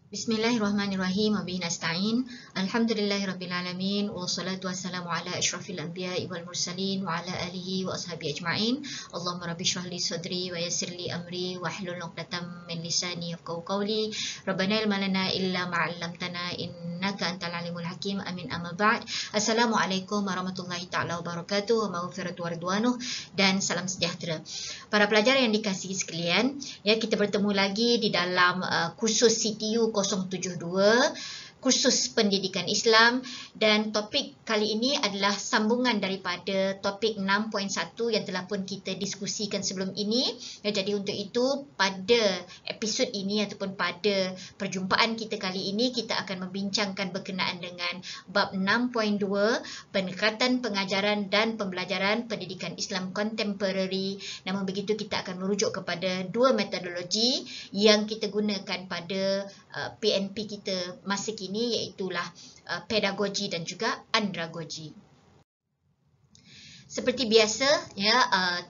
Bismillahirrahmanirrahim. Wa bihi nasta'in. Alhamdulillahirabbil alamin wassalatu wassalamu ala asyrafil anbiya'i wal mursalin wa ala alihi wa ashabihi ajma'in. Allahumma rabbi shrah li sadri wa yassir li amri wa hlul 'uqdatam min lisani yafqahu qawli. Rabbana ilma lana illa ma 'allamtana innaka antal alimul hakim. Amin amma ba'd. Assalamualaikum warahmatullahi taala wabarakatuh. Wa maghfiratu wa ridwanuh dan salam sejahtera. Para pelajar yang dikasihi sekalian, ya, kita bertemu lagi di dalam kursus CTU 072, kursus pendidikan Islam, dan topik kali ini adalah sambungan daripada topik 6.1 yang telah pun kita diskusikan sebelum ini. Ya, jadi untuk itu pada episod ini ataupun pada perjumpaan kita kali ini kita akan membincangkan berkenaan dengan bab 6.2, pendekatan pengajaran dan pembelajaran pendidikan Islam kontemporari. Namun begitu kita akan merujuk kepada dua metodologi yang kita gunakan pada PNP kita masa kini, iaitulah pedagogi dan juga andragogi. Seperti biasa, ya,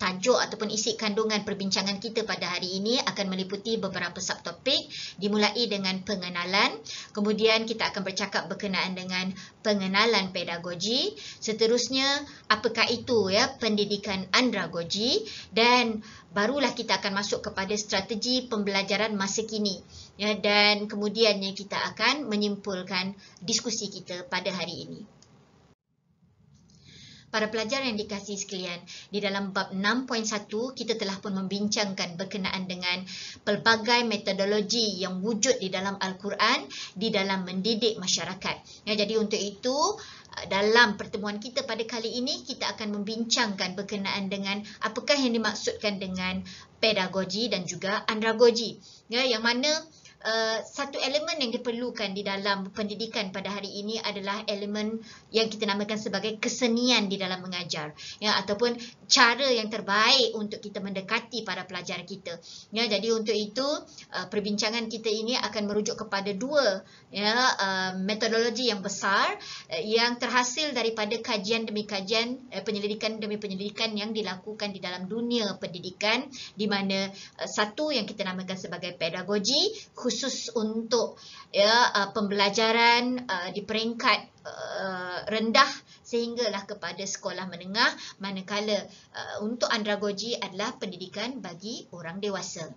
tajuk ataupun isi kandungan perbincangan kita pada hari ini akan meliputi beberapa subtopik, dimulai dengan pengenalan, kemudian kita akan bercakap berkenaan dengan pengenalan pedagogi, seterusnya apakah itu, ya, pendidikan andragogi, dan barulah kita akan masuk kepada strategi pembelajaran masa kini, ya, dan kemudiannya kita akan menyimpulkan diskusi kita pada hari ini. Para pelajar yang dikasihi sekalian, di dalam bab 6.1 kita telah pun membincangkan berkenaan dengan pelbagai metodologi yang wujud di dalam Al-Quran di dalam mendidik masyarakat. Ya, jadi untuk itu dalam pertemuan kita pada kali ini kita akan membincangkan berkenaan dengan apakah yang dimaksudkan dengan pedagogi dan juga andragogi. Ya, yang mana satu elemen yang diperlukan di dalam pendidikan pada hari ini adalah elemen yang kita namakan sebagai kesenian di dalam mengajar, ya, ataupun cara yang terbaik untuk kita mendekati para pelajar kita. Ya, jadi untuk itu perbincangan kita ini akan merujuk kepada dua, ya, metodologi yang besar yang terhasil daripada kajian demi kajian, penyelidikan demi penyelidikan yang dilakukan di dalam dunia pendidikan, di mana satu yang kita namakan sebagai pedagogi khusus untuk, ya, pembelajaran di peringkat rendah sehinggalah kepada sekolah menengah, manakala untuk andragogi adalah pendidikan bagi orang dewasa.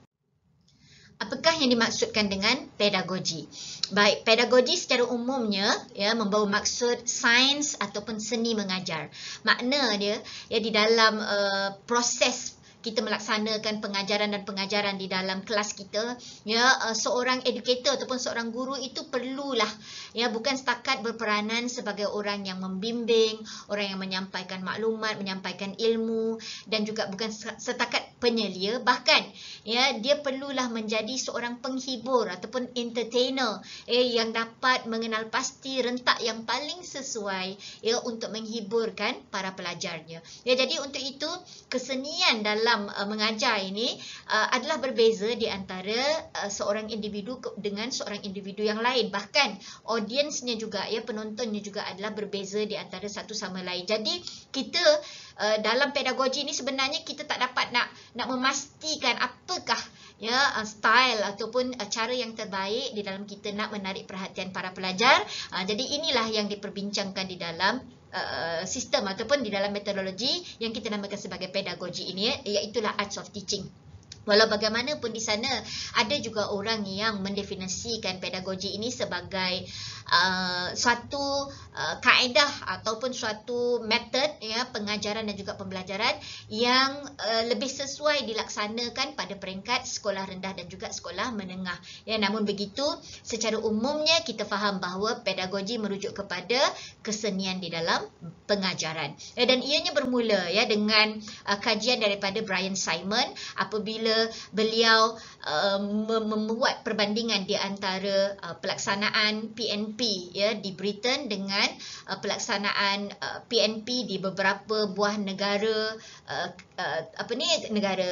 Apakah yang dimaksudkan dengan pedagogi? Baik, pedagogi secara umumnya, ya, membawa maksud sains ataupun seni mengajar. Makna dia, ya, di dalam proses kita melaksanakan pengajaran dan pengajaran di dalam kelas kita, ya, seorang educator ataupun seorang guru itu perlulah, ya, bukan setakat berperanan sebagai orang yang membimbing, orang yang menyampaikan maklumat, menyampaikan ilmu, dan juga bukan setakat penyelia, bahkan, ya, dia perlulah menjadi seorang penghibur ataupun entertainer, yang dapat mengenal pasti rentak yang paling sesuai, ya, untuk menghiburkan para pelajarnya. Ya, jadi untuk itu kesenian dalam mengajar ini adalah berbeza di antara seorang individu dengan seorang individu yang lain. Bahkan audiensnya juga, ya, penontonnya juga adalah berbeza di antara satu sama lain. Jadi kita dalam pedagogi ini sebenarnya kita tak dapat nak memastikan apakah, ya, style ataupun cara yang terbaik di dalam kita nak menarik perhatian para pelajar. Jadi inilah yang diperbincangkan di dalam sistem ataupun di dalam metodologi yang kita namakan sebagai pedagogi ini, iaitulah arts of teaching. Walau bagaimanapun di sana ada juga orang yang mendefinisikan pedagogi ini sebagai suatu kaedah ataupun suatu metod, ya, pengajaran dan juga pembelajaran yang lebih sesuai dilaksanakan pada peringkat sekolah rendah dan juga sekolah menengah. Ya, namun begitu secara umumnya kita faham bahawa pedagogi merujuk kepada kesenian di dalam pengajaran. Ya, dan ianya bermula, ya, dengan kajian daripada Brian Simon apabila beliau membuat perbandingan di antara pelaksanaan PNP, ya, di Britain dengan pelaksanaan PNP di beberapa buah negara negara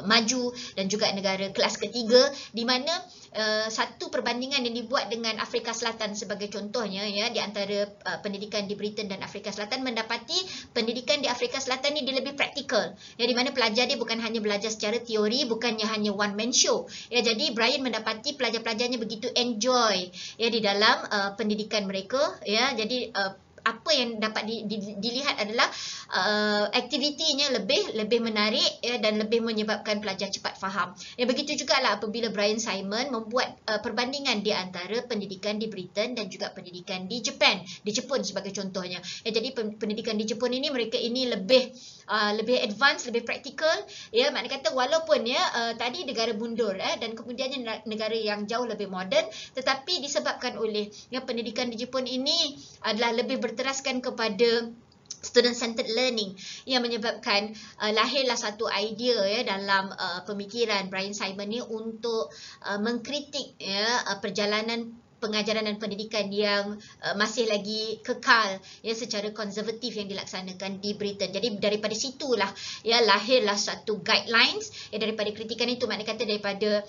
maju dan juga negara kelas ketiga, di mana satu perbandingan yang dibuat dengan Afrika Selatan sebagai contohnya, ya, di antara pendidikan di Britain dan Afrika Selatan, mendapati pendidikan di Afrika Selatan ni dia lebih praktikal, ya, di mana pelajar dia bukan hanya belajar secara teori, bukannya hanya one man show, ya. Jadi Brian mendapati pelajar-pelajarnya begitu enjoy, ya, di dalam pendidikan mereka, ya. Jadi apa yang dapat dilihat adalah aktivitinya lebih menarik, ya, dan lebih menyebabkan pelajar cepat faham. Ya, begitu jugalah apabila Brian Simon membuat perbandingan di antara pendidikan di Britain dan juga pendidikan di Jepun sebagai contohnya. Ya, jadi pendidikan di Jepun ini, mereka ini lebih advance, lebih praktikal, ya. Maknanya kata walaupun, ya, tadi negara bundur, dan kemudiannya negara yang jauh lebih moden, tetapi disebabkan oleh, ya, pendidikan di Jepun ini adalah lebih berteraskan kepada student centered learning, yang menyebabkan lahirlah satu idea, ya, dalam pemikiran Brian Simon ni untuk mengkritik, ya, perjalanan pengajaran dan pendidikan yang masih lagi kekal, ya, secara konservatif yang dilaksanakan di Britain. Jadi daripada situlah, ya, lahirlah satu guidelines, ya, daripada kritikan itu, maknanya kata daripada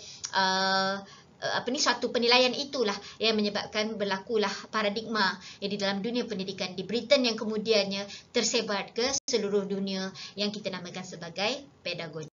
suatu penilaian itulah yang menyebabkan berlakulah paradigma, ya, di dalam dunia pendidikan di Britain yang kemudiannya tersebar ke seluruh dunia yang kita namakan sebagai pedagogi.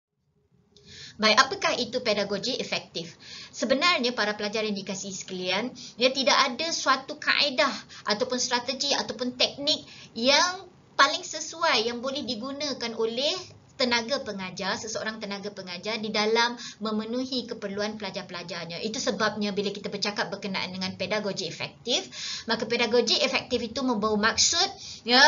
Baik, apakah itu pedagogi efektif? Sebenarnya para pelajar yang dikasihi sekalian, ya, tidak ada suatu kaedah ataupun strategi ataupun teknik yang paling sesuai yang boleh digunakan oleh seseorang tenaga pengajar di dalam memenuhi keperluan pelajar-pelajarnya. Itu sebabnya bila kita bercakap berkenaan dengan pedagogi efektif, maka pedagogi efektif itu membawa maksud, ya,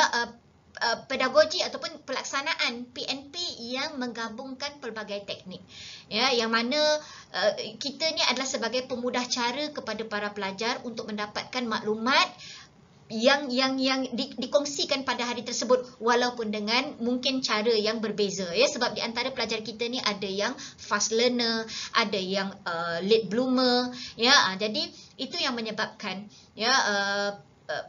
pedagogi ataupun pelaksanaan PNP yang menggabungkan pelbagai teknik, ya, yang mana kita ni adalah sebagai pemudah cara kepada para pelajar untuk mendapatkan maklumat yang dikongsikan pada hari tersebut, walaupun dengan mungkin cara yang berbeza, ya. Sebab di antara pelajar kita ni ada yang fast learner, ada yang late bloomer, ya. Jadi itu yang menyebabkan, ya,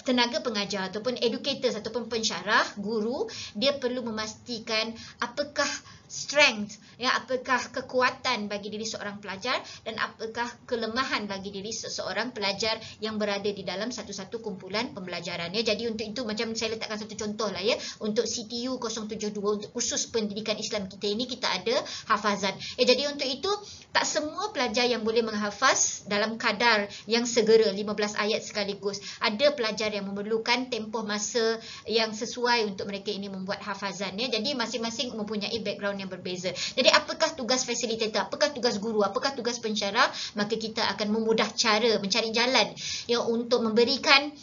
tenaga pengajar ataupun educators ataupun pensyarah, guru, dia perlu memastikan apakah strength, ya, apakah kekuatan bagi diri seorang pelajar dan apakah kelemahan bagi diri seseorang pelajar yang berada di dalam satu-satu kumpulan pembelajaran, ya. Jadi untuk itu, macam saya letakkan satu contoh lah, ya, untuk CTU 072, untuk khusus pendidikan Islam kita ini, kita ada hafazan. Jadi untuk itu, tak semua pelajar yang boleh menghafaz dalam kadar yang segera 15 ayat sekaligus. Ada pelajar yang memerlukan tempoh masa yang sesuai untuk mereka ini membuat hafazan, ya. Jadi masing-masing mempunyai background yang berbeza. Jadi apakah tugas fasilitator, apakah tugas guru, apakah tugas pensyarah? Maka kita akan memudah cara, mencari jalan, ya, untuk memberikan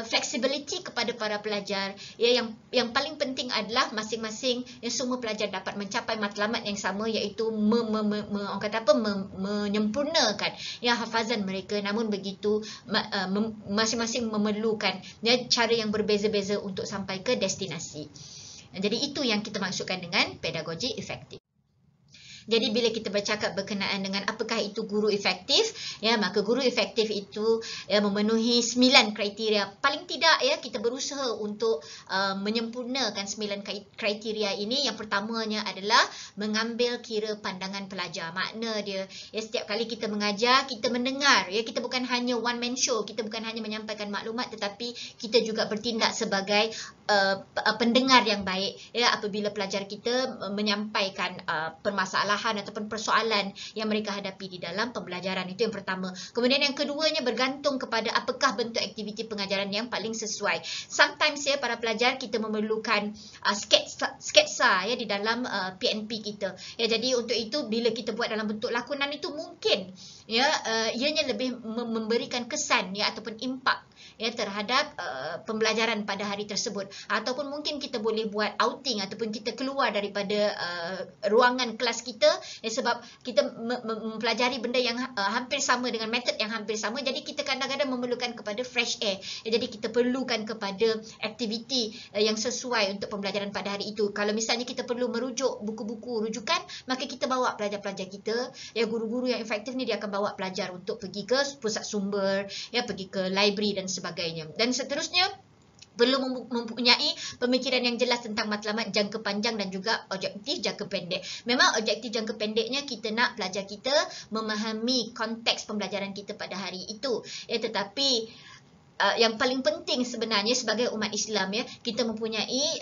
flexibility kepada para pelajar, ya. Yang paling penting adalah masing-masing, ya, semua pelajar dapat mencapai matlamat yang sama, iaitu menyempurnakan, ya, hafazan mereka. Namun begitu masing-masing memerlukan, ya, cara yang berbeza-beza untuk sampai ke destinasi. Jadi itu yang kita maksudkan dengan pedagogi efektif. Jadi bila kita bercakap berkenaan dengan apakah itu guru efektif, ya, maka guru efektif itu, ya, memenuhi 9 kriteria. Paling tidak, ya, kita berusaha untuk menyempurnakan 9 kriteria ini. Yang pertamanya adalah mengambil kira pandangan pelajar. Makna dia, ya, setiap kali kita mengajar, kita mendengar, ya, kita bukan hanya one man show, kita bukan hanya menyampaikan maklumat, tetapi kita juga bertindak sebagai pendengar yang baik, ya, apabila pelajar kita menyampaikan permasalahan ataupun persoalan yang mereka hadapi di dalam pembelajaran. Itu yang pertama. Kemudian yang keduanya bergantung kepada apakah bentuk aktiviti pengajaran yang paling sesuai. Sometimes, ya, para pelajar kita memerlukan sketsa, ya, di dalam PNP kita, ya. Jadi untuk itu bila kita buat dalam bentuk lakonan itu mungkin, ya, ianya lebih memberikan kesan, ya, ataupun impak, ya, terhadap pembelajaran pada hari tersebut. Ataupun mungkin kita boleh buat outing ataupun kita keluar daripada ruangan kelas kita, ya, sebab kita mempelajari benda yang hampir sama dengan metod yang hampir sama. Jadi kita kadang-kadang memerlukan kepada fresh air, ya. Jadi kita perlukan kepada aktiviti yang sesuai untuk pembelajaran pada hari itu. Kalau misalnya kita perlu merujuk buku-buku rujukan, maka kita bawa pelajar-pelajar kita, ya, guru-guru yang efektif ni dia akan bawa pelajar untuk pergi ke pusat sumber, ya, pergi ke library dan sebagainya. Dan seterusnya, mempunyai pemikiran yang jelas tentang matlamat jangka panjang dan juga objektif jangka pendek. Memang objektif jangka pendeknya kita nak pelajar kita memahami konteks pembelajaran kita pada hari itu. Tetapi yang paling penting sebenarnya sebagai umat Islam, kita mempunyai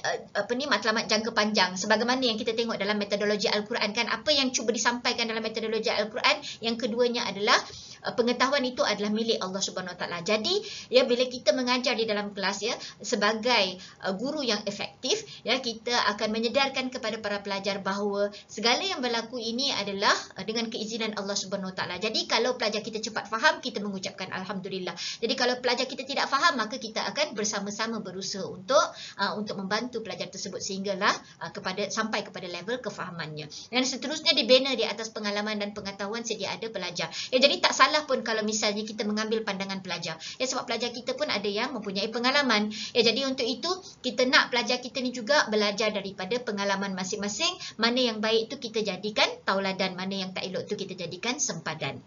matlamat jangka panjang sebagaimana yang kita tengok dalam metodologi Al-Quran kan, apa yang cuba disampaikan dalam metodologi Al-Quran. Yang keduanya adalah pengetahuan itu adalah milik Allah Subhanahu Wa Taala. Jadi bila kita mengajar di dalam kelas sebagai guru yang efektif, kita akan menyedarkan kepada para pelajar bahawa segala yang berlaku ini adalah dengan keizinan Allah Subhanahu Wa Taala. Jadi kalau pelajar kita cepat faham, kita mengucapkan alhamdulillah. Jadi kalau pelajar kita tidak faham, maka kita akan bersama-sama berusaha untuk membantu pelajar tersebut sehinggalah sampai kepada level kefahamannya. Dan seterusnya dibina di atas pengalaman dan pengetahuan sedia ada pelajar. Jadi tak salah pun kalau misalnya kita mengambil pandangan pelajar. Sebab pelajar kita pun ada yang mempunyai pengalaman. Jadi untuk itu kita nak pelajar kita ni juga belajar daripada pengalaman masing-masing. Mana yang baik tu kita jadikan tauladan, mana yang tak elok tu kita jadikan sempadan.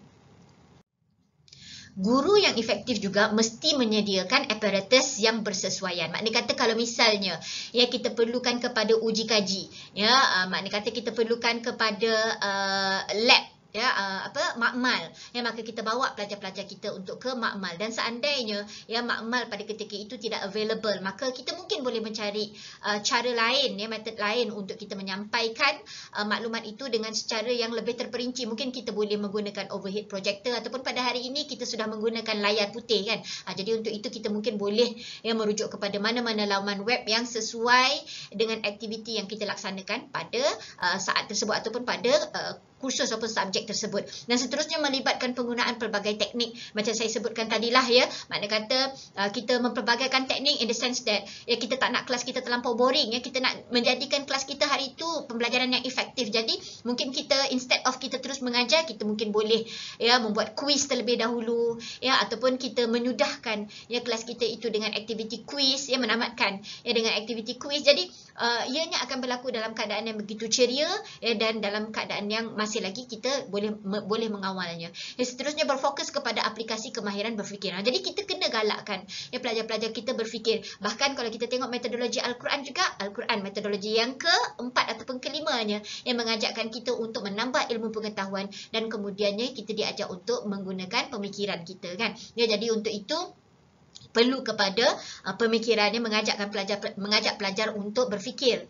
Guru yang efektif juga mesti menyediakan apparatus yang bersesuaian. Maknanya kata kalau misalnya kita perlukan kepada uji kaji, maknanya kata kita perlukan kepada lab, makmal, maka kita bawa pelajar-pelajar kita untuk ke makmal. Dan seandainya makmal pada ketika itu tidak available, maka kita mungkin boleh mencari cara lain, metod lain untuk kita menyampaikan maklumat itu dengan secara yang lebih terperinci. Mungkin kita boleh menggunakan overhead projector, ataupun pada hari ini kita sudah menggunakan layar putih kan. Jadi untuk itu kita mungkin boleh merujuk kepada mana-mana laman web yang sesuai dengan aktiviti yang kita laksanakan pada saat tersebut ataupun pada kursus ataupun subjek tersebut. Dan seterusnya melibatkan penggunaan pelbagai teknik macam saya sebutkan tadilah makna kata kita mempelbagaikan teknik in the sense that kita tak nak kelas kita terlampau boring, kita nak menjadikan kelas kita hari itu pembelajaran yang efektif. Jadi mungkin kita instead of kita terus mengajar, kita mungkin boleh membuat kuis terlebih dahulu, ataupun kita menyudahkan kelas kita itu dengan aktiviti kuis, menamatkan dengan aktiviti kuis. Jadi ianya akan berlaku dalam keadaan yang begitu ceria dan dalam keadaan yang masih lagi kita boleh mengawalnya. Seterusnya berfokus kepada aplikasi kemahiran berfikir. Jadi kita kena galakkan pelajar-pelajar kita berfikir. Bahkan kalau kita tengok metodologi Al-Quran juga, Al-Quran metodologi yang keempat ataupun kelimanya yang mengajarkan kita untuk menambah ilmu pengetahuan dan kemudiannya kita diajar untuk menggunakan pemikiran kita kan. Jadi untuk itu perlu kepada pemikirannya, mengajak pelajar untuk berfikir,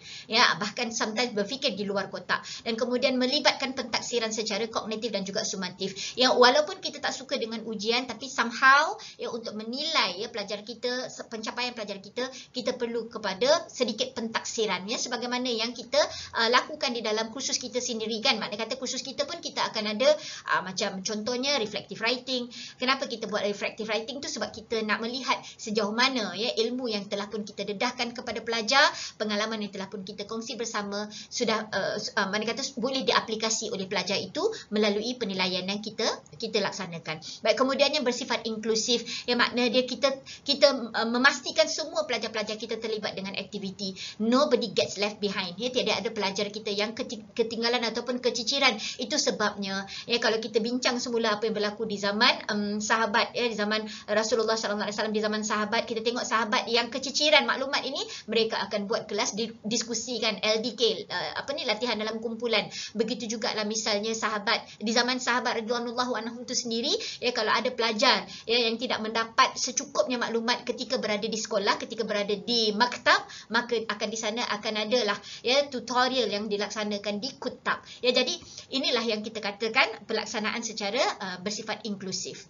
bahkan sometimes berfikir di luar kotak, dan kemudian melibatkan pentaksiran secara kognitif dan juga sumatif. Walaupun kita tak suka dengan ujian, tapi somehow untuk menilai pelajar kita, pencapaian pelajar kita perlu kepada sedikit pentaksiran, sebagaimana yang kita lakukan di dalam kursus kita sendiri kan. Maknanya kata kursus kita pun kita akan ada macam contohnya reflective writing. Kenapa kita buat reflective writing tu? Sebab kita nak melihat sejauh mana ilmu yang telah pun kita dedahkan kepada pelajar, pengalaman yang telah pun kita kongsi bersama sudah mana kata boleh diaplikasi oleh pelajar itu melalui penilaian yang kita laksanakan. Baik, kemudiannya bersifat inklusif, makna dia kita memastikan semua pelajar-pelajar kita terlibat dengan aktiviti. Nobody gets left behind. Tiada ada pelajar kita yang ketinggalan ataupun keciciran. Itu sebabnya kalau kita bincang semula apa yang berlaku di zaman sahabat, di zaman Rasulullah SAW, di zaman sahabat, kita tengok sahabat yang keciciran maklumat ini, mereka akan buat kelas diskusikan LDK, latihan dalam kumpulan. Begitu juga lah misalnya sahabat di zaman sahabat radhiyallahu anhum itu sendiri, kalau ada pelajar yang tidak mendapat secukupnya maklumat ketika berada di sekolah, ketika berada di maktab, maka akan di sana akan adalah tutorial yang dilaksanakan di kutab. Jadi inilah yang kita katakan pelaksanaan secara bersifat inklusif.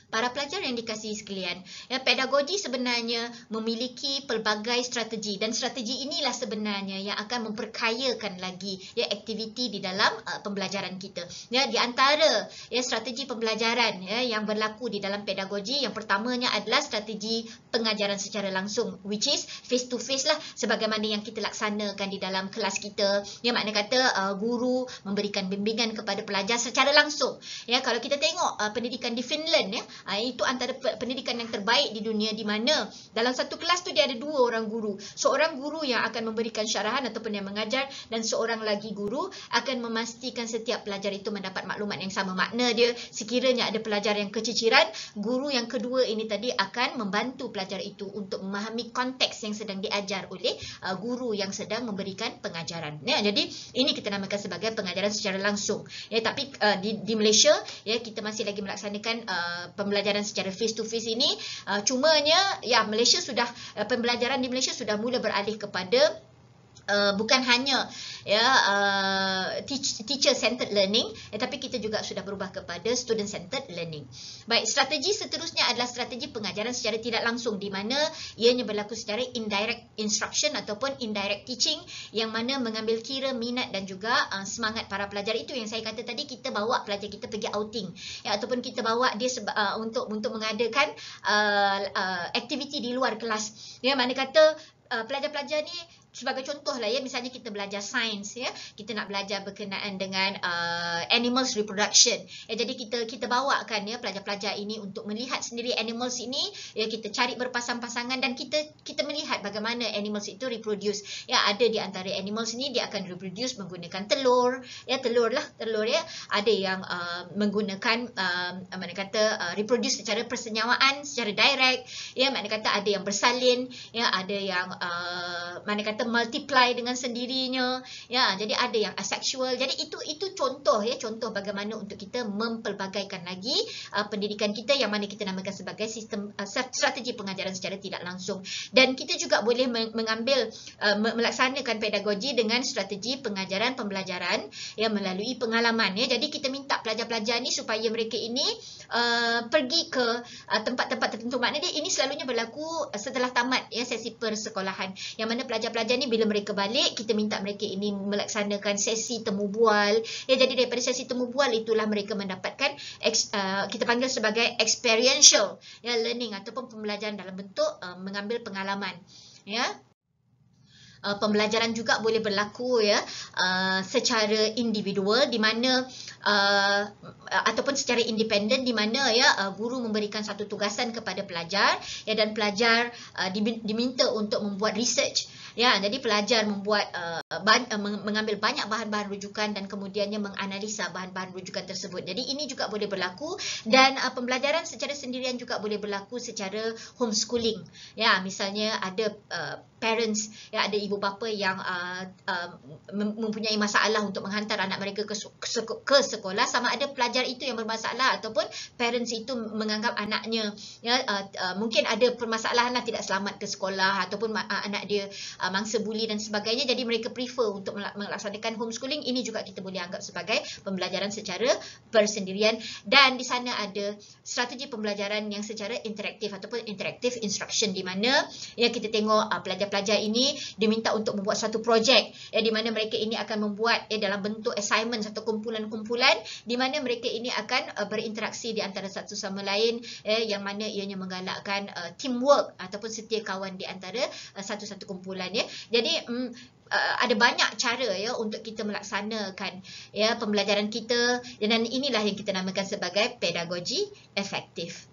Para pelajar yang dikasihi sekalian, pedagogi sebenarnya memiliki pelbagai strategi, dan strategi inilah sebenarnya yang akan memperkayakan lagi aktiviti di dalam pembelajaran kita. Di antara strategi pembelajaran yang berlaku di dalam pedagogi, yang pertamanya adalah strategi pengajaran secara langsung, which is face to face lah, sebagaimana yang kita laksanakan di dalam kelas kita. Makna kata guru memberikan bimbingan kepada pelajar secara langsung. Kalau kita tengok pendidikan di Finland, Itu antara pendidikan yang terbaik di dunia, di mana dalam satu kelas tu dia ada 2 orang guru. Seorang guru yang akan memberikan syarahan ataupun yang mengajar, dan seorang lagi guru akan memastikan setiap pelajar itu mendapat maklumat yang sama. Makna dia, sekiranya ada pelajar yang keciciran, guru yang kedua ini tadi akan membantu pelajar itu untuk memahami konteks yang sedang diajar oleh guru yang sedang memberikan pengajaran. Jadi ini kita namakan sebagai pengajaran secara langsung. Tapi di Malaysia kita masih lagi melaksanakan pembelajaran secara face to face ini. Cumanya Malaysia sudah pembelajaran di Malaysia sudah mula beralih kepada bukan hanya teacher centered learning, tapi kita juga sudah berubah kepada student centered learning. Baik, strategi seterusnya adalah strategi pengajaran secara tidak langsung, di mana ianya berlaku secara indirect instruction ataupun indirect teaching, yang mana mengambil kira minat dan juga semangat para pelajar. Itu yang saya kata tadi, kita bawa pelajar kita pergi outing ataupun kita bawa dia untuk mengadakan aktiviti di luar kelas. Mana kata pelajar-pelajar ni, sebagai contoh lah misalnya kita belajar sains kita nak belajar berkenaan dengan animals reproduction. Jadi kita bawakan pelajar-pelajar ini untuk melihat sendiri animals ini, kita cari berpasang-pasangan dan kita melihat bagaimana animals itu reproduce. Ada di antara animals ini dia akan reproduce menggunakan telur, telur. Ada yang menggunakan mana kata reproduce secara persenyawaan, secara direct, mana kata ada yang bersalin, ada yang mana kata multiply dengan sendirinya, jadi ada yang asexual. Jadi itu contoh contoh bagaimana untuk kita mempelbagaikan lagi pendidikan kita, yang mana kita namakan sebagai sistem strategi pengajaran secara tidak langsung. Dan kita juga boleh mengambil melaksanakan pedagogi dengan strategi pengajaran pembelajaran melalui pengalaman. Jadi kita minta pelajar-pelajar ni supaya mereka ini pergi ke tempat-tempat tertentu. Maknanya ini selalunya berlaku setelah tamat sesi persekolahan, yang mana pelajar-pelajar ni bila mereka balik, kita minta mereka ini melaksanakan sesi temu bual. Jadi daripada sesi temu bual itulah mereka mendapatkan kita panggil sebagai experiential learning ataupun pembelajaran dalam bentuk mengambil pengalaman. Pembelajaran juga boleh berlaku secara individual, di mana ataupun secara independen, di mana guru memberikan satu tugasan kepada pelajar dan pelajar diminta untuk membuat research. Jadi pelajar membuat mengambil banyak bahan-bahan rujukan dan kemudiannya menganalisa bahan-bahan rujukan tersebut. Jadi ini juga boleh berlaku, dan pembelajaran secara sendirian juga boleh berlaku secara homeschooling. Misalnya ada parents, ada ibu bapa yang mempunyai masalah untuk menghantar anak mereka ke sekolah, sama ada pelajar itu yang bermasalah ataupun parents itu menganggap anaknya mungkin ada permasalahan tidak selamat ke sekolah, ataupun anak dia mangsa buli dan sebagainya. Jadi mereka prefer untuk melaksanakan homeschooling. Ini juga kita boleh anggap sebagai pembelajaran secara bersendirian, dan di sana ada strategi pembelajaran yang secara interaktif ataupun interactive instruction, di mana kita tengok pelajar-pelajar ini diminta untuk membuat satu projek, di mana mereka ini akan membuat dalam bentuk assignment, satu kumpulan-kumpulan, di mana mereka ini akan berinteraksi di antara satu sama lain, yang mana ianya menggalakkan teamwork ataupun setia kawan di antara satu-satu kumpulan. Jadi ada banyak cara untuk kita melaksanakan pembelajaran kita, dan inilah yang kita namakan sebagai pedagogi efektif.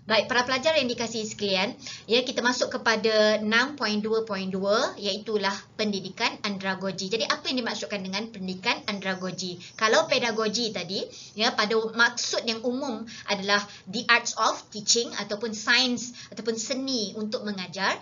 Baik, para pelajar yang dikasihi sekalian, kita masuk kepada 6.2.2, iaitulah pendidikan andragogi. Jadi apa yang dimaksudkan dengan pendidikan andragogi? Kalau pedagogi tadi, pada maksud yang umum adalah the arts of teaching ataupun science ataupun seni untuk mengajar.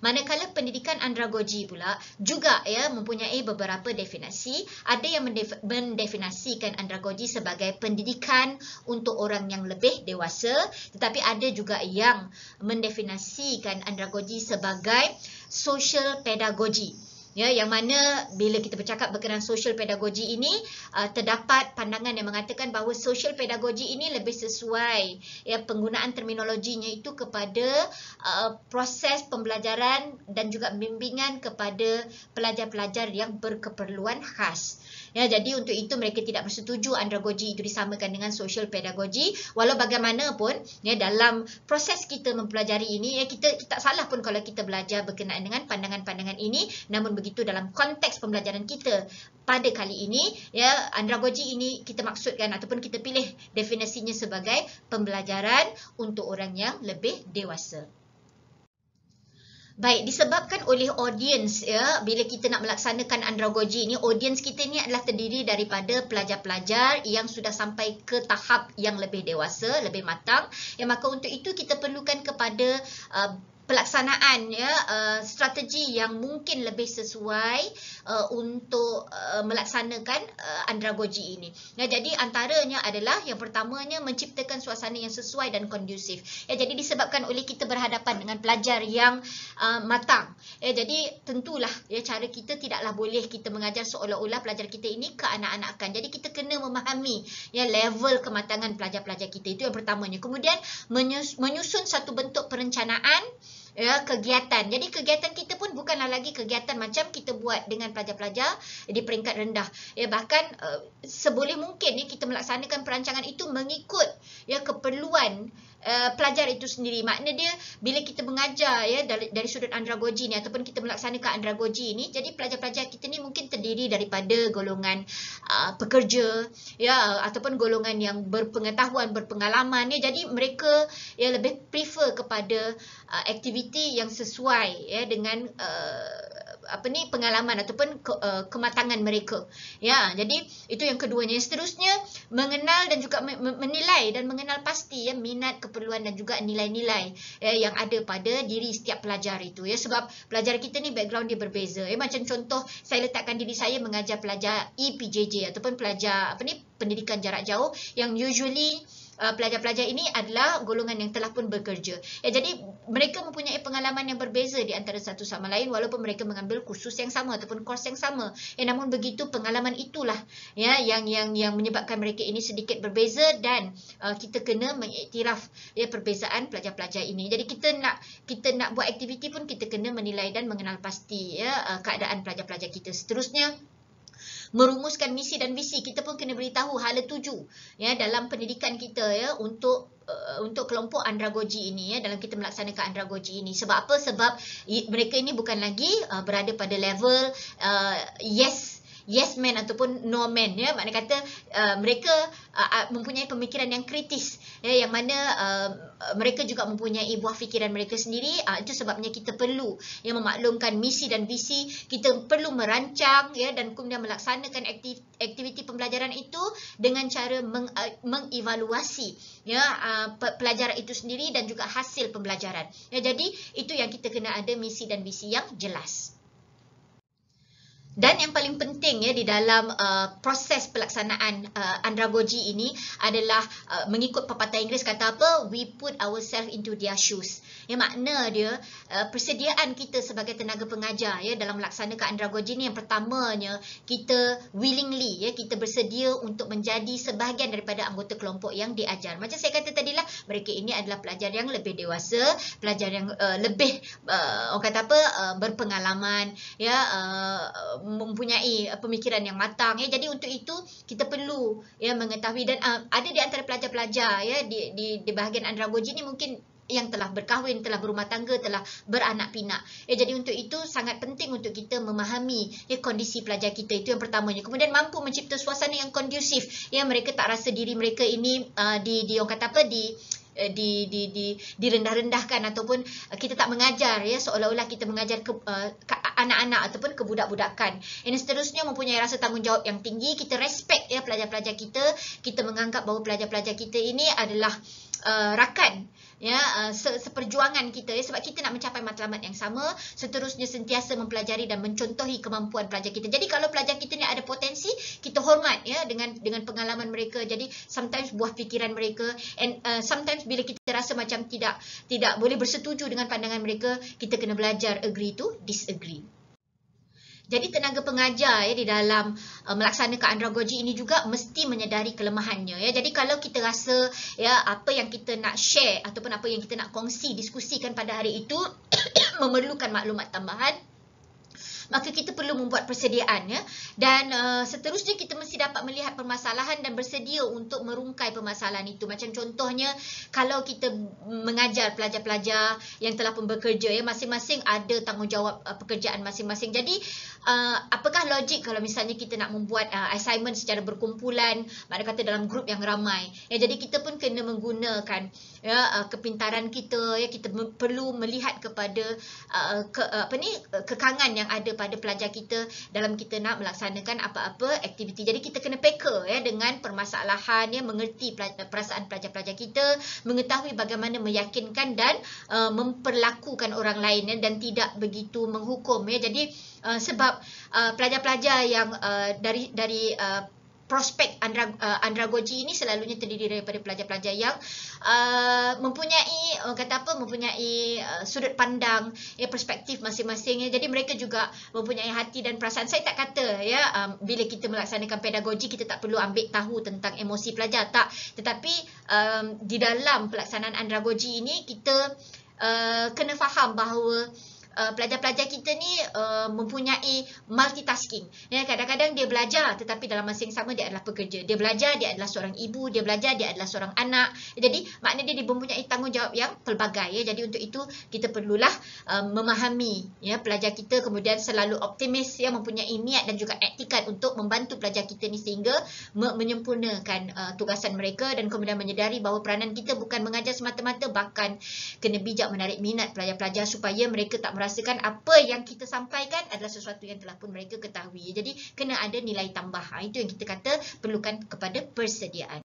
Manakala pendidikan andragogi pula juga mempunyai beberapa definisi. Ada yang mendefinisikan andragogi sebagai pendidikan untuk orang yang lebih dewasa, tetapi ada juga yang mendefinisikan andragogi sebagai social pedagogi. Yang mana bila kita bercakap berkenaan social pedagogi ini, terdapat pandangan yang mengatakan bahawa social pedagogi ini lebih sesuai penggunaan terminologinya itu kepada proses pembelajaran dan juga bimbingan kepada pelajar-pelajar yang berkeperluan khas. Ya, jadi untuk itu mereka tidak bersetuju andragogi itu disamakan dengan social pedagogi. Walau bagaimanapun, ya, dalam proses kita mempelajari ini, ya, kita tak salah pun kalau kita belajar berkenaan dengan pandangan-pandangan ini. Namun begitu dalam konteks pembelajaran kita pada kali ini, ya, andragogi ini kita maksudkan ataupun kita pilih definisinya sebagai pembelajaran untuk orang yang lebih dewasa. Baik, disebabkan oleh audiens, ya, bila kita nak melaksanakan andragogi ini, audiens kita ni adalah terdiri daripada pelajar-pelajar yang sudah sampai ke tahap yang lebih dewasa, lebih matang. Ya, maka untuk itu kita perlukan kepada pelaksanaan, ya, strategi yang mungkin lebih sesuai untuk melaksanakan andragogi ini. Ya, jadi antaranya adalah yang pertamanya menciptakan suasana yang sesuai dan kondusif. Ya, jadi disebabkan oleh kita berhadapan dengan pelajar yang matang. Ya, jadi tentulah, ya, cara kita tidaklah boleh kita mengajar seolah-olah pelajar kita ini kekanak-kanakan. Jadi kita kena memahami, ya, level kematangan pelajar-pelajar kita. Itu yang pertamanya. Kemudian menyusun satu bentuk perencanaan, ya, kegiatan. Jadi kegiatan kita pun bukanlah lagi kegiatan macam kita buat dengan pelajar-pelajar di peringkat rendah. Ya, bahkan seboleh mungkin, ya, kita melaksanakan perancangan itu mengikut, ya, keperluan pelajar itu sendiri. Makna dia bila kita mengajar, ya, dari sudut andragogi ni ataupun kita melaksanakan andragogi ni, jadi pelajar-pelajar kita ni mungkin terdiri daripada golongan pekerja, ya, ataupun golongan yang berpengetahuan, berpengalaman, ya. Jadi mereka, ya, lebih prefer kepada aktiviti yang sesuai, ya, dengan pengalaman ataupun kematangan mereka. Ya, jadi itu yang keduanya. Seterusnya mengenal dan juga menilai dan mengenal pasti, ya, minat, keperluan dan juga nilai-nilai, ya, yang ada pada diri setiap pelajar itu, ya, sebab pelajar kita ni background dia berbeza, ya. Macam contoh, saya letakkan diri saya mengajar pelajar EPJJ ataupun pelajar pendidikan jarak jauh, yang usually pelajar-pelajar ini adalah golongan yang telah pun bekerja. Ya, jadi mereka mempunyai pengalaman yang berbeza di antara satu sama lain walaupun mereka mengambil kursus yang sama ataupun kos yang sama. Ya, namun begitu pengalaman itulah, ya, yang menyebabkan mereka ini sedikit berbeza dan kita kena mengiktiraf, ya, perbezaan pelajar-pelajar ini. Jadi kita nak buat aktiviti pun kita kena menilai dan mengenal pasti, ya, keadaan pelajar-pelajar kita. Seterusnya merumuskan misi dan visi. Kita pun kena beritahu hala tuju, ya, dalam pendidikan kita, ya, untuk kelompok andragogi ini, ya, dalam kita melaksanakan andragogi ini. Sebab apa? Sebab mereka ini bukan lagi berada pada level yes man ataupun no man, ya. Makna kata mereka mempunyai pemikiran yang kritis, ya, yang mana mereka juga mempunyai buah fikiran mereka sendiri. Itu sebabnya kita perlu, ya, memaklumkan misi dan visi. Kita perlu merancang, ya, dan kemudian melaksanakan aktiviti pembelajaran itu dengan cara mengevaluasi, ya, pelajaran itu sendiri dan juga hasil pembelajaran. Ya, jadi itu yang kita kena ada misi dan visi yang jelas. Dan yang paling penting, ya, di dalam proses pelaksanaan andragogi ini adalah mengikut pepatah Inggeris kata apa? We put ourselves into their shoes. Ya, makna dia persediaan kita sebagai tenaga pengajar, ya, dalam melaksanakan andragogi ini, yang pertamanya kita willingly, ya, kita bersedia untuk menjadi sebahagian daripada anggota kelompok yang diajar. Macam saya kata tadilah, mereka ini adalah pelajar yang lebih dewasa, pelajar yang lebih orang kata apa, berpengalaman, ya, mempunyai pemikiran yang matang, ya. Jadi untuk itu kita perlu, ya, mengetahui dan ada di antara pelajar-pelajar, ya, di bahagian andragogi ni mungkin yang telah berkahwin, telah berumah tangga, telah beranak pinak. Ya, jadi untuk itu sangat penting untuk kita memahami, ya, kondisi pelajar kita. Itu yang pertamanya. Kemudian mampu mencipta suasana yang kondusif, ya, mereka tak rasa diri mereka ini orang kata apa, direndah-rendahkan ataupun kita tak mengajar, ya, seolah-olah kita mengajar ke anak-anak ataupun kebudak-budakan. Dan seterusnya mempunyai rasa tanggungjawab yang tinggi. Kita respect, ya, pelajar-pelajar kita. Kita menganggap bahawa pelajar-pelajar kita ini adalah rakan, ya, seperjuangan kita, ya, sebab kita nak mencapai matlamat yang sama. Seterusnya sentiasa mempelajari dan mencontohi kemampuan pelajar kita. Jadi kalau pelajar kita ni ada potensi, kita hormat, ya, dengan pengalaman mereka. Jadi sometimes buah fikiran mereka, and sometimes bila kita rasa macam tidak boleh bersetuju dengan pandangan mereka, kita kena belajar agree to disagree. Jadi tenaga pengajar, ya, di dalam melaksanakan andragogi ini juga mesti menyedari kelemahannya, ya. Jadi kalau kita rasa, ya, apa yang kita nak share ataupun apa yang kita nak kongsi, diskusikan pada hari itu memerlukan maklumat tambahan, maka kita perlu membuat persediaan ya. Dan seterusnya kita mesti dapat melihat permasalahan dan bersedia untuk merungkai permasalahan itu. Macam contohnya kalau kita mengajar pelajar-pelajar yang telah pun bekerja ya, masing-masing ada tanggungjawab pekerjaan masing-masing. Jadi apakah logik kalau misalnya kita nak membuat assignment secara berkumpulan, makna kata dalam grup yang ramai. Ya, jadi kita pun kena menggunakan ya kepintaran kita ya, kita perlu melihat kepada kekangan yang ada pada pelajar kita dalam kita nak melaksanakan apa-apa aktiviti. Jadi kita kena peka ya dengan permasalahan ya, mengerti perasaan pelajar-pelajar kita, mengetahui bagaimana meyakinkan dan memperlakukan orang lain ya, dan tidak begitu menghukum ya. Jadi sebab pelajar-pelajar yang dari prospek andragogi ini selalunya terdiri daripada pelajar-pelajar yang mempunyai sudut pandang ya, perspektif masing-masing ya. Jadi mereka juga mempunyai hati dan perasaan. Saya tak kata ya bila kita melaksanakan pedagogi kita tak perlu ambil tahu tentang emosi pelajar, tak, tetapi di dalam pelaksanaan andragogi ini kita kena faham bahawa pelajar-pelajar kita ni mempunyai multitasking. Ya, kadang-kadang dia belajar tetapi dalam masa yang sama dia adalah pekerja. Dia belajar, dia adalah seorang ibu, dia belajar, dia adalah seorang anak. Jadi maknanya dia mempunyai tanggungjawab yang pelbagai ya. Jadi untuk itu kita perlulah memahami ya pelajar kita, kemudian selalu optimis ya, mempunyai niat dan juga etikat untuk membantu pelajar kita ni sehingga menyempurnakan tugasan mereka, dan kemudian menyedari bahawa peranan kita bukan mengajar semata-mata, bahkan kena bijak menarik minat pelajar-pelajar supaya mereka tak merasakan apa yang kita sampaikan adalah sesuatu yang telah pun mereka ketahui. Jadi kena ada nilai tambah. Itu yang kita kata perlukan kepada persediaan.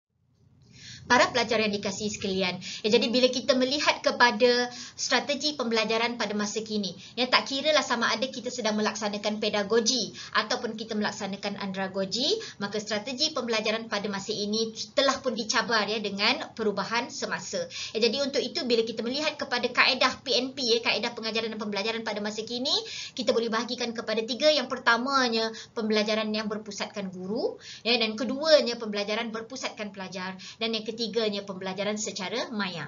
Para pelajar yang dikasihi sekalian, ya, jadi bila kita melihat kepada strategi pembelajaran pada masa kini, ya, tak kiralah sama ada kita sedang melaksanakan pedagogi ataupun kita melaksanakan andragogi, maka strategi pembelajaran pada masa ini telah pun dicabar ya dengan perubahan semasa. Ya, jadi untuk itu bila kita melihat kepada kaedah PNP ya, kaedah pengajaran dan pembelajaran pada masa kini, kita boleh bahagikan kepada 3. Yang pertamanya pembelajaran yang berpusatkan guru, ya, dan keduanya pembelajaran berpusatkan pelajar, dan yang ketiganya pembelajaran secara maya.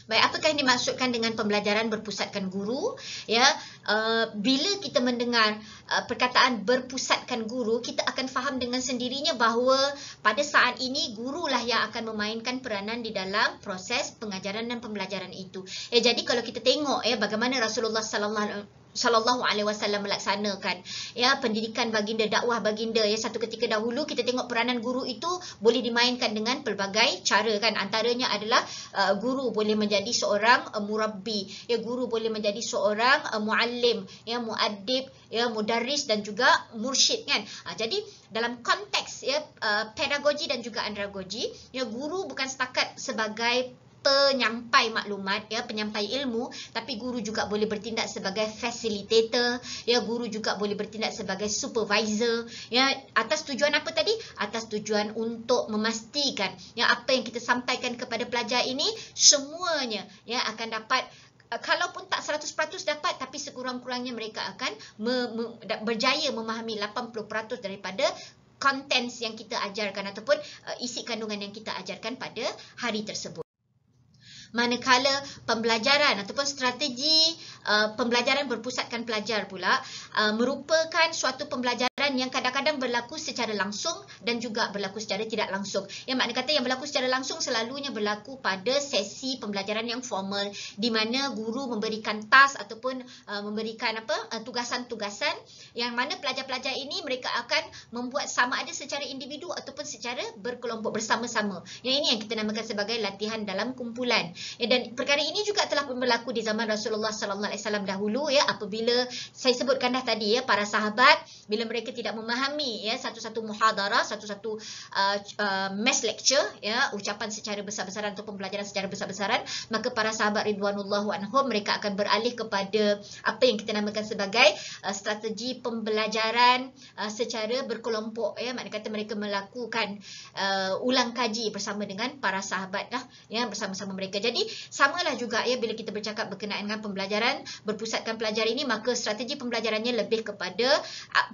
Baik, apakah yang dimaksudkan dengan pembelajaran berpusatkan guru? Ya, bila kita mendengar perkataan berpusatkan guru, kita akan faham dengan sendirinya bahawa pada saat ini gurulah yang akan memainkan peranan di dalam proses pengajaran dan pembelajaran itu. Jadi kalau kita tengok ya bagaimana Rasulullah Sallallahu Alaihi Wasallam melaksanakan ya pendidikan baginda, dakwah baginda ya, satu ketika dahulu kita tengok peranan guru itu boleh dimainkan dengan pelbagai cara kan. Antaranya adalah guru boleh menjadi seorang murabbi ya, guru boleh menjadi seorang muallim ya, muaddib ya, mudarris dan juga mursyid kan. Jadi dalam konteks ya pedagogi dan juga andragogi ya, guru bukan setakat sebagai penyampai maklumat ya, penyampai ilmu, tapi guru juga boleh bertindak sebagai facilitator ya, guru juga boleh bertindak sebagai supervisor ya. Atas tujuan apa tadi? Atas tujuan untuk memastikan yang apa yang kita sampaikan kepada pelajar ini semuanya ya akan dapat, kalaupun tak 100% dapat, tapi sekurang-kurangnya mereka akan berjaya memahami 80% daripada kontens yang kita ajarkan ataupun isi kandungan yang kita ajarkan pada hari tersebut. Manakala pembelajaran ataupun strategi pembelajaran berpusatkan pelajar pula merupakan suatu pembelajaran yang kadang-kadang berlaku secara langsung dan juga berlaku secara tidak langsung. Yang makna kata yang berlaku secara langsung selalunya berlaku pada sesi pembelajaran yang formal, di mana guru memberikan task ataupun memberikan tugasan-tugasan yang mana pelajar-pelajar ini mereka akan membuat sama ada secara individu ataupun secara berkelompok bersama-sama. Yang ini yang kita namakan sebagai latihan dalam kumpulan. Ya, dan perkara ini juga telah berlaku di zaman Rasulullah Sallallahu Alaihi Wasallam dahulu ya, apabila saya sebutkan dah tadi ya, para sahabat bila mereka tidak memahami ya satu-satu muhadarah, satu-satu mass lecture ya, ucapan secara besar-besaran atau pembelajaran secara besar-besaran, maka para sahabat ridwanullahu anhum mereka akan beralih kepada apa yang kita namakan sebagai strategi pembelajaran secara berkelompok ya, makna kata mereka melakukan ulang kaji bersama dengan para sahabat lah ya, bersama-sama mereka. Jadi samalah juga ya bila kita bercakap berkenaan dengan pembelajaran berpusatkan pelajar ini, maka strategi pembelajarannya lebih kepada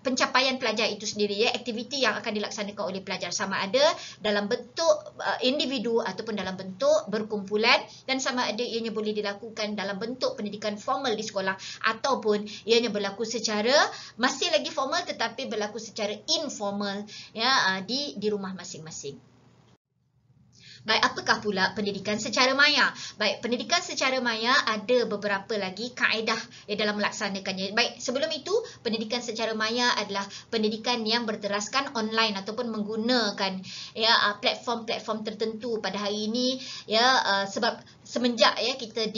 pencapaian capaian pelajar itu sendiri, ya, aktiviti yang akan dilaksanakan oleh pelajar, sama ada dalam bentuk individu ataupun dalam bentuk berkumpulan, dan sama ada ianya boleh dilakukan dalam bentuk pendidikan formal di sekolah ataupun ianya berlaku secara masih lagi formal tetapi berlaku secara informal, ya, di rumah masing-masing. Baik, apakah pula pendidikan secara maya? Baik, pendidikan secara maya ada beberapa lagi kaedah dalam melaksanakannya. Baik, sebelum itu, pendidikan secara maya adalah pendidikan yang berteraskan online ataupun menggunakan, ya, platform-platform tertentu pada hari ini, ya, sebab semenjak, ya, kita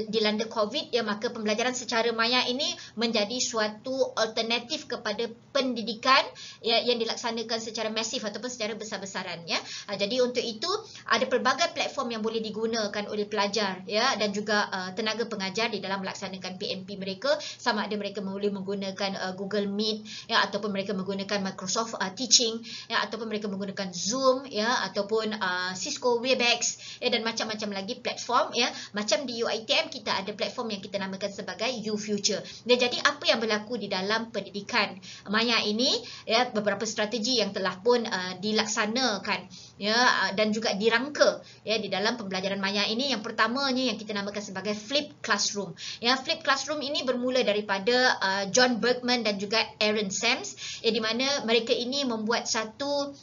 dilanda COVID, ya, maka pembelajaran secara maya ini menjadi suatu alternatif kepada pendidikan, ya, yang dilaksanakan secara masif ataupun secara besar-besaran, ya. Jadi untuk itu ada pelbagai platform yang boleh digunakan oleh pelajar, ya, dan juga tenaga pengajar di dalam melaksanakan PMP mereka, sama ada mereka boleh menggunakan Google Meet, ya, ataupun mereka menggunakan Microsoft Teaching, ya, ataupun mereka menggunakan Zoom, ya, ataupun Cisco Webex, ya, dan macam-macam lagi platform, ya. Macam di UiTM kita ada platform yang kita namakan sebagai UFuture. Dan jadi apa yang berlaku di dalam pendidikan maya ini, ya, beberapa strategi yang telah pun dilaksanakan, ya, dan juga dirangka, ya, di dalam pembelajaran maya ini. Yang pertamanya yang kita namakan sebagai Flipped Classroom. Ya, Flipped Classroom ini bermula daripada John Bergman dan juga Aaron Sams, ya, di mana mereka ini membuat satu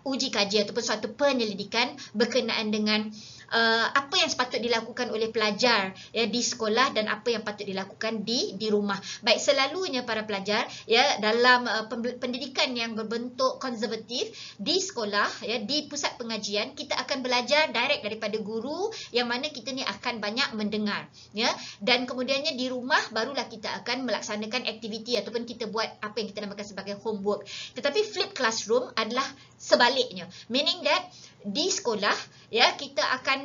uji kaji ataupun suatu penyelidikan berkenaan dengan apa yang sepatut dilakukan oleh pelajar, ya, di sekolah dan apa yang patut dilakukan di rumah. Baik, selalunya para pelajar, ya, dalam pendidikan yang berbentuk konservatif di sekolah, ya, di pusat pengajian, kita akan belajar direct daripada guru, yang mana kita ni akan banyak mendengar, ya, dan kemudiannya di rumah barulah kita akan melaksanakan aktiviti ataupun kita buat apa yang kita namakan sebagai homework. Tetapi Flipped Classroom adalah sebaliknya, meaning that di sekolah, ya, kita akan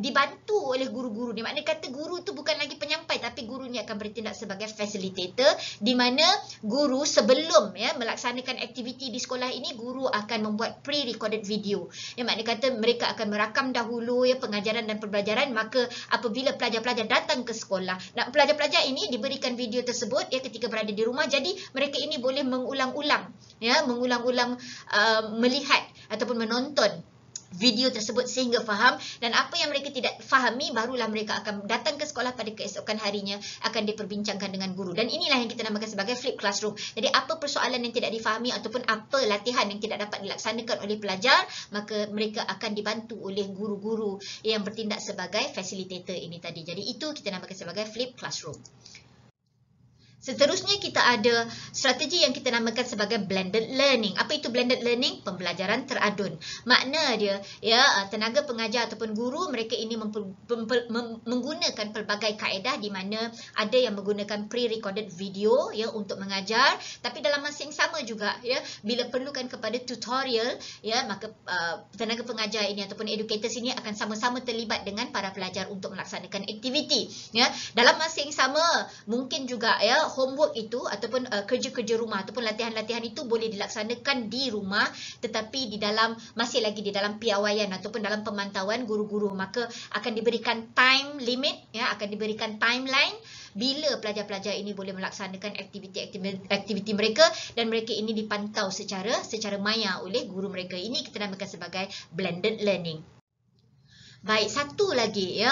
dibantu oleh guru-guru ni. Maknanya kata guru tu bukan lagi penyampai, tapi guru ni akan bertindak sebagai facilitator, di mana guru sebelum, ya, melaksanakan aktiviti di sekolah ini, guru akan membuat pre-recorded video. Ya, maknanya kata mereka akan merakam dahulu, ya, pengajaran dan pembelajaran, maka apabila pelajar-pelajar datang ke sekolah, dan pelajar-pelajar ini diberikan video tersebut, ya, ketika berada di rumah, jadi mereka ini boleh mengulang-ulang, ya, melihat ataupun menonton video tersebut sehingga faham, dan apa yang mereka tidak fahami barulah mereka akan datang ke sekolah pada keesokan harinya, akan diperbincangkan dengan guru. Dan inilah yang kita namakan sebagai Flipped Classroom. Jadi apa persoalan yang tidak difahami ataupun apa latihan yang tidak dapat dilaksanakan oleh pelajar, maka mereka akan dibantu oleh guru-guru yang bertindak sebagai facilitator ini tadi. Jadi itu kita namakan sebagai Flipped Classroom. Seterusnya kita ada strategi yang kita namakan sebagai blended learning. Apa itu blended learning? Pembelajaran teradun. Makna dia, ya, tenaga pengajar ataupun guru mereka ini menggunakan pelbagai kaedah, di mana ada yang menggunakan pre-recorded video, ya, untuk mengajar, tapi dalam masa yang sama juga, ya, bila perlukan kepada tutorial, ya, maka tenaga pengajar ini ataupun educators ini akan sama-sama terlibat dengan para pelajar untuk melaksanakan aktiviti, ya. Dalam masa yang sama mungkin juga, ya, homework itu ataupun kerja-kerja rumah ataupun latihan-latihan itu boleh dilaksanakan di rumah, tetapi masih lagi di dalam piawaian ataupun dalam pemantauan guru-guru. Maka akan diberikan time limit, ya, akan diberikan timeline bila pelajar-pelajar ini boleh melaksanakan aktiviti mereka, dan mereka ini dipantau secara maya oleh guru mereka. Ini kita namakan sebagai blended learning. Baik, satu lagi, ya,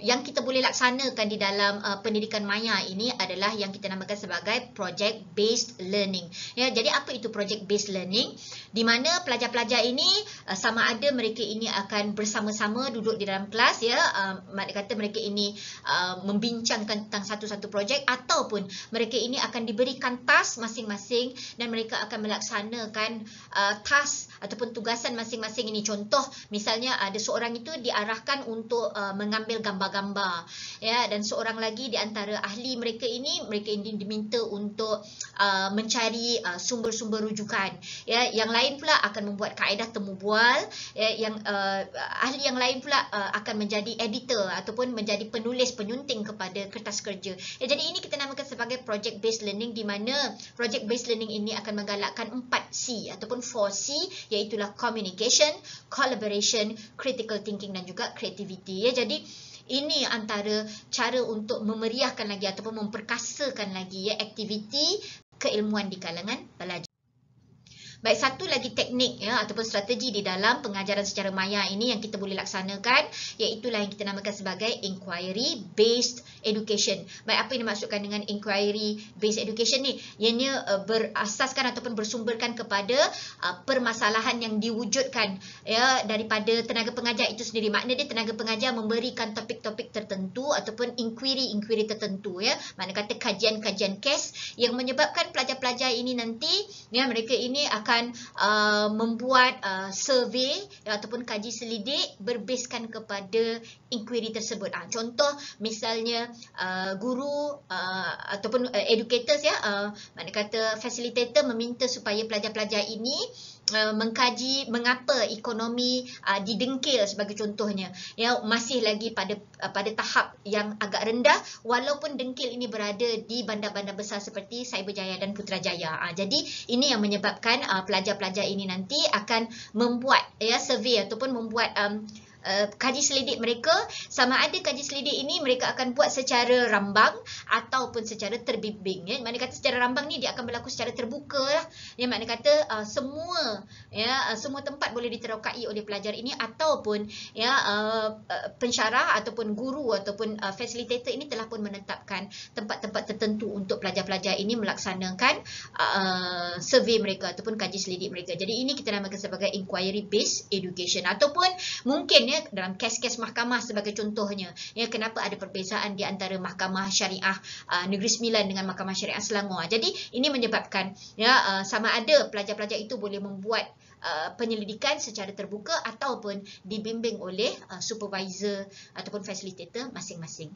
yang kita boleh laksanakan di dalam pendidikan maya ini adalah yang kita namakan sebagai project based learning. Ya, jadi apa itu project based learning? Di mana pelajar-pelajar ini sama ada mereka ini akan bersama-sama duduk di dalam kelas, ya, maknanya kata mereka ini membincangkan tentang satu-satu projek, ataupun mereka ini akan diberikan task masing-masing dan mereka akan melaksanakan task ataupun tugasan masing-masing ini. Contoh, misalnya ada seorang itu diarahkan untuk mengambil gambar-gambar, ya, dan seorang lagi di antara ahli mereka ini diminta untuk mencari sumber-sumber rujukan, ya. Yang lain pula akan membuat kaedah temu bual, ya, yang ahli yang lain pula akan menjadi editor ataupun menjadi penulis penyunting kepada kertas kerja. Ya, jadi ini kita namakan sebagai project based learning, di mana project based learning ini akan menggalakkan 4C ataupun 4C, iaitu communication, collaboration, critical thinking dan juga creativity, ya. Jadi ini antara cara untuk memeriahkan lagi ataupun memperkasakan lagi, ya, aktiviti keilmuan di kalangan pelajar. Baik, satu lagi teknik ya ataupun strategi di dalam pengajaran secara maya ini yang kita boleh laksanakan, iaitu yang kita namakan sebagai inquiry based education. Baik, apa yang dimaksudkan dengan inquiry based education ni? Ianya berasaskan ataupun bersumberkan kepada permasalahan yang diwujudkan ya daripada tenaga pengajar itu sendiri. Makna dia tenaga pengajar memberikan topik-topik tertentu ataupun inquiry tertentu ya. Makna kata kajian-kajian kes yang menyebabkan pelajar-pelajar ini nanti ya mereka ini akan membuat survey ya, ataupun kaji selidik berbaskan kepada inquiry tersebut. Contoh misalnya guru ataupun educators ya, mana kata facilitator meminta supaya pelajar-pelajar ini mengkaji mengapa ekonomi didengkil sebagai contohnya ya, masih lagi pada tahap yang agak rendah walaupun dengkil ini berada di bandar-bandar besar seperti Cyberjaya dan Putrajaya. Jadi ini yang menyebabkan pelajar-pelajar ini nanti akan membuat ya survey ataupun membuat kaji selidik mereka. Sama ada kaji selidik ini mereka akan buat secara rambang ataupun secara terbimbing ya. Mana kata secara rambang ni dia akan berlaku secara terbuka lah. Ya, makna kata semua tempat boleh diterokai oleh pelajar ini ataupun ya pensyarah ataupun guru ataupun facilitator ini telah pun menetapkan tempat-tempat tertentu untuk pelajar-pelajar ini melaksanakan survey mereka ataupun kaji selidik mereka. Jadi ini kita namakan sebagai inquiry based education ataupun mungkin ya dalam kes-kes mahkamah sebagai contohnya ya, kenapa ada perbezaan di antara Mahkamah Syariah Negeri Sembilan dengan Mahkamah Syariah Selangor. Jadi ini menyebabkan ya sama ada pelajar-pelajar itu boleh membuat penyelidikan secara terbuka ataupun dibimbing oleh supervisor ataupun facilitator masing-masing.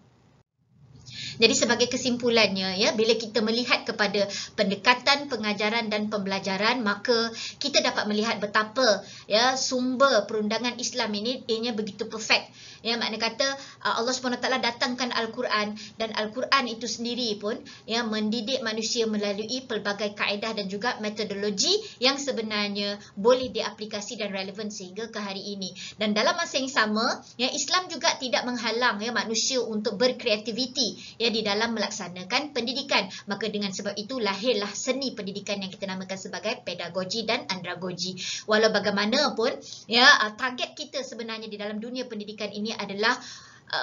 Jadi sebagai kesimpulannya ya, bila kita melihat kepada pendekatan pengajaran dan pembelajaran, maka kita dapat melihat betapa ya sumber perundangan Islam ini ianya begitu perfect. Ya, makna kata Allah SWT datangkan Al-Quran dan Al-Quran itu sendiri pun ya mendidik manusia melalui pelbagai kaedah dan juga metodologi yang sebenarnya boleh diaplikasi dan relevan sehingga ke hari ini. Dan dalam masa yang sama, ya Islam juga tidak menghalang ya manusia untuk berkreativiti ya di dalam melaksanakan pendidikan. Maka dengan sebab itu lahirlah seni pendidikan yang kita namakan sebagai pedagogi dan andragogi. Walau bagaimanapun ya target kita sebenarnya di dalam dunia pendidikan ini adalah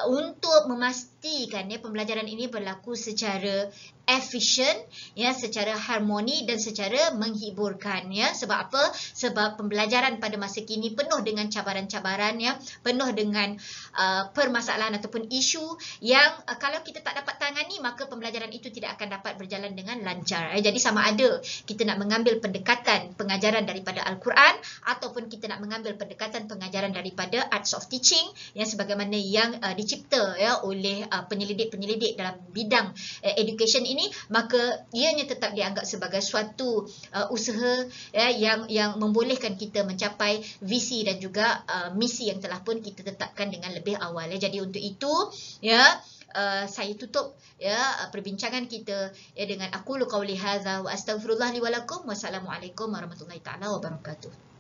untuk memastikan ya pembelajaran ini berlaku secara efisien ya, secara harmoni dan secara menghiburkan ya. Sebab apa? Sebab pembelajaran pada masa kini penuh dengan cabaran-cabaran ya, penuh dengan permasalahan ataupun isu yang kalau kita tak dapat tangani maka pembelajaran itu tidak akan dapat berjalan dengan lancar. Jadi sama ada kita nak mengambil pendekatan pengajaran daripada Al-Quran ataupun kita nak mengambil pendekatan pengajaran daripada arts of teaching yang sebagaimana yang dicipta ya oleh penyelidik-penyelidik dalam bidang education ini, maka ianya tetap dianggap sebagai suatu usaha ya, yang membolehkan kita mencapai visi dan juga misi yang telah pun kita tetapkan dengan lebih awal ya. Jadi untuk itu ya saya tutup ya perbincangan kita ya dengan aqulu qauli hadza wa astaghfirullah li wa lakum. Wassalamualaikum warahmatullahi taala wabarakatuh.